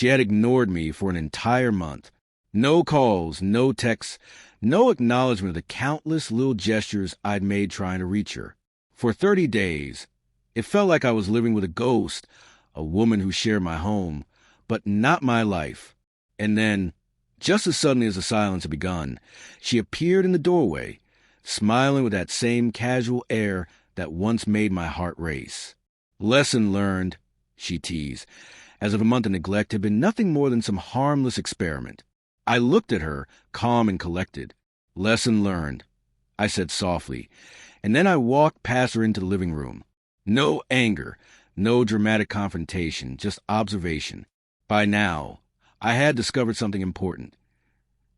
She had ignored me for an entire month. No calls, no texts, no acknowledgement of the countless little gestures I'd made trying to reach her. For 30 days, it felt like I was living with a ghost, a woman who shared my home, but not my life. And then, just as suddenly as the silence had begun, she appeared in the doorway, smiling with that same casual air that once made my heart race. "Lesson learned," she teased, as if a month of neglect had been nothing more than some harmless experiment. I looked at her, calm and collected. "Lesson learned," I said softly, and then I walked past her into the living room. No anger, no dramatic confrontation, just observation. By now, I had discovered something important.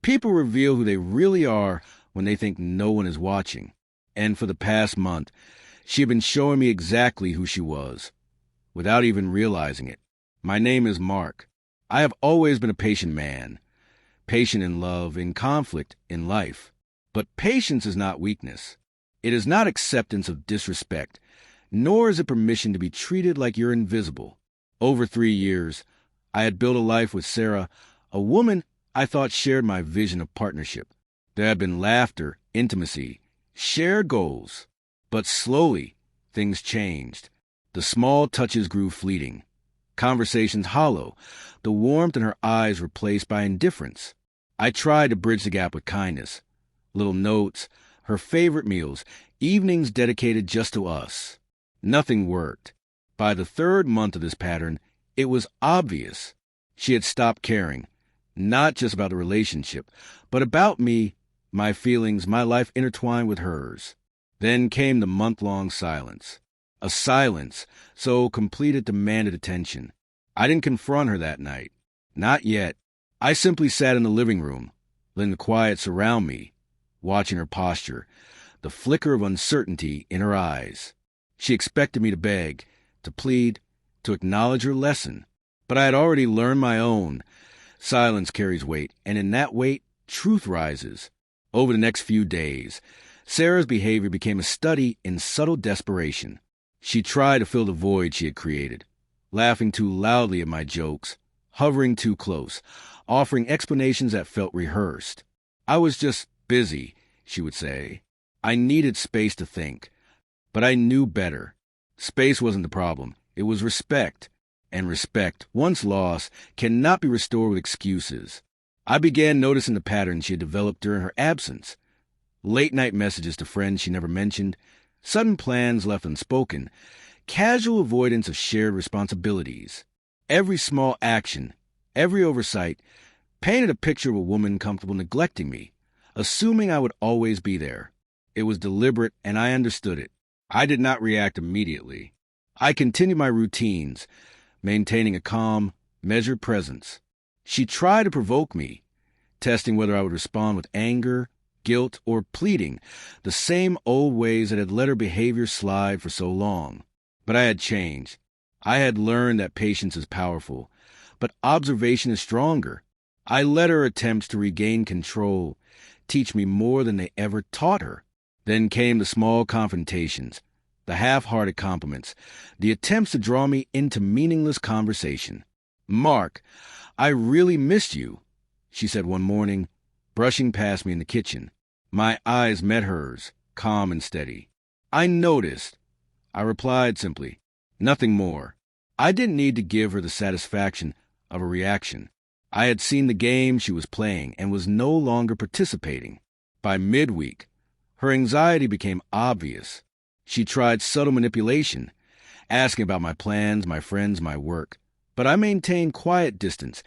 People reveal who they really are when they think no one is watching. And for the past month, she had been showing me exactly who she was, without even realizing it. My name is Mark. I have always been a patient man. Patient in love, in conflict, in life. But patience is not weakness. It is not acceptance of disrespect, nor is it permission to be treated like you're invisible. Over 3 years, I had built a life with Sarah, a woman I thought shared my vision of partnership. There had been laughter, intimacy, shared goals. But slowly, things changed. The small touches grew fleeting. Conversations hollow, the warmth in her eyes replaced by indifference. I tried to bridge the gap with kindness. Little notes, her favorite meals, evenings dedicated just to us. Nothing worked. By the 3rd month of this pattern, it was obvious. She had stopped caring, not just about the relationship, but about me, my feelings, my life intertwined with hers. Then came the month-long silence. A silence so complete it demanded attention. I didn't confront her that night. Not yet. I simply sat in the living room, letting the quiet surround me, watching her posture, the flicker of uncertainty in her eyes. She expected me to beg, to plead, to acknowledge her lesson. But I had already learned my own. Silence carries weight, and in that weight, truth rises. Over the next few days, Sarah's behavior became a study in subtle desperation. She tried to fill the void she had created, laughing too loudly at my jokes, hovering too close, offering explanations that felt rehearsed. "I was just busy," she would say. I needed space to think, but I knew better. Space wasn't the problem. It was respect. And respect, once lost, cannot be restored with excuses. I began noticing the patterns she had developed during her absence. Late-night messages to friends she never mentioned, sudden plans left unspoken, casual avoidance of shared responsibilities. Every small action, every oversight, painted a picture of a woman comfortable neglecting me, assuming I would always be there. It was deliberate, and I understood it. I did not react immediately. I continued my routines, maintaining a calm, measured presence. She tried to provoke me, testing whether I would respond with anger, guilt, or pleading, the same old ways that had let her behavior slide for so long. But I had changed. I had learned that patience is powerful, but observation is stronger. I let her attempts to regain control teach me more than they ever taught her. Then came the small confrontations, the half-hearted compliments, the attempts to draw me into meaningless conversation. "Mark, I really missed you," she said one morning, brushing past me in the kitchen. My eyes met hers, calm and steady. "I noticed." I replied simply, nothing more. I didn't need to give her the satisfaction of a reaction. I had seen the game she was playing and was no longer participating. By midweek, her anxiety became obvious. She tried subtle manipulation, asking about my plans, my friends, my work. But I maintained quiet distance,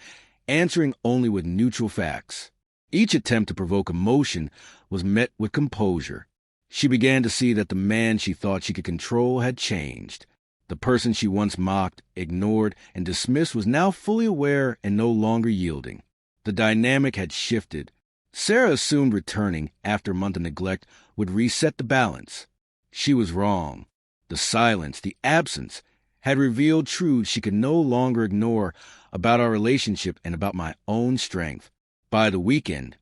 answering only with neutral facts. Each attempt to provoke emotion was met with composure. She began to see that the man she thought she could control had changed. The person she once mocked, ignored, and dismissed was now fully aware and no longer yielding. The dynamic had shifted. Sarah assumed returning after a month of neglect would reset the balance. She was wrong. The silence, the absence, had revealed truths she could no longer ignore about our relationship and about my own strength. By the weekend,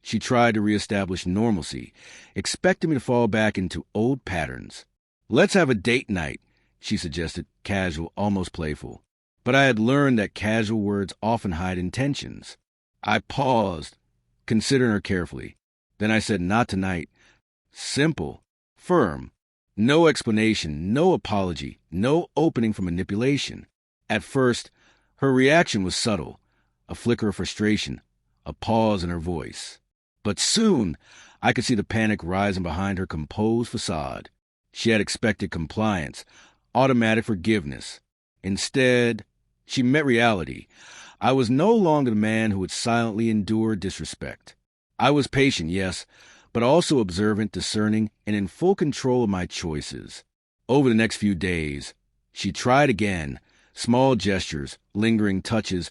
she tried to reestablish normalcy, expecting me to fall back into old patterns. "Let's have a date night," she suggested, casual, almost playful. but I had learned that casual words often hide intentions. I paused, considering her carefully. Then I said, "Not tonight." Simple, firm, no explanation, no apology, no opening for manipulation. At first, her reaction was subtle, a flicker of frustration, a pause in her voice. But soon, I could see the panic rising behind her composed facade. She had expected compliance, automatic forgiveness. Instead, she met reality. I was no longer the man who would silently endure disrespect. I was patient, yes, but also observant, discerning, and in full control of my choices. Over the next few days, she tried again, small gestures, lingering touches,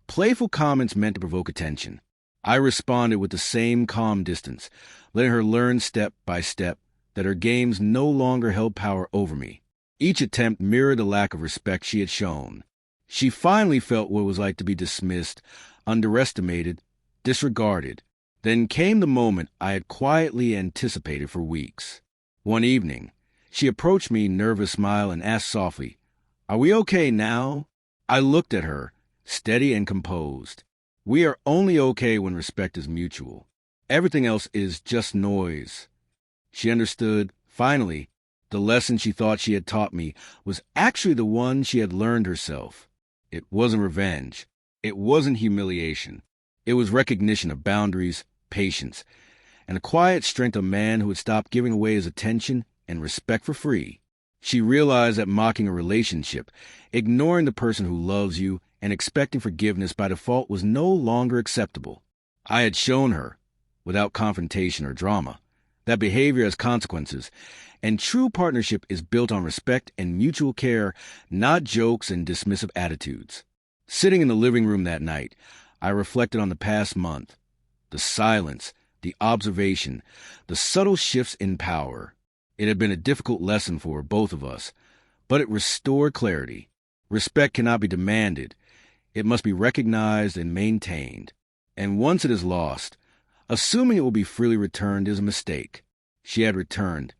playful comments meant to provoke attention. I responded with the same calm distance, letting her learn step by step that her games no longer held power over me. Each attempt mirrored the lack of respect she had shown. She finally felt what it was like to be dismissed, underestimated, disregarded. Then came the moment I had quietly anticipated for weeks. One evening, she approached me, nervous smile, and asked softly, "Are we okay now?" I looked at her, steady and composed. We are only okay when respect is mutual. Everything else is just noise. She understood, finally. The lesson she thought she had taught me was actually the one she had learned herself. It wasn't revenge. It wasn't humiliation. It was recognition of boundaries, patience, and a quiet strength of man who had stopped giving away his attention and respect for free. She realized that mocking a relationship, ignoring the person who loves you, and expecting forgiveness by default was no longer acceptable. I had shown her, without confrontation or drama, that behavior has consequences, and true partnership is built on respect and mutual care, not jokes and dismissive attitudes. Sitting in the living room that night, I reflected on the past month. The silence, the observation, the subtle shifts in power. It had been a difficult lesson for both of us, but it restored clarity. Respect cannot be demanded. It must be recognized and maintained. And once it is lost, assuming it will be freely returned is a mistake. She had returned.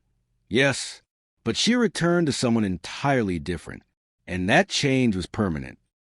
Yes, but she returned to someone entirely different, and that change was permanent.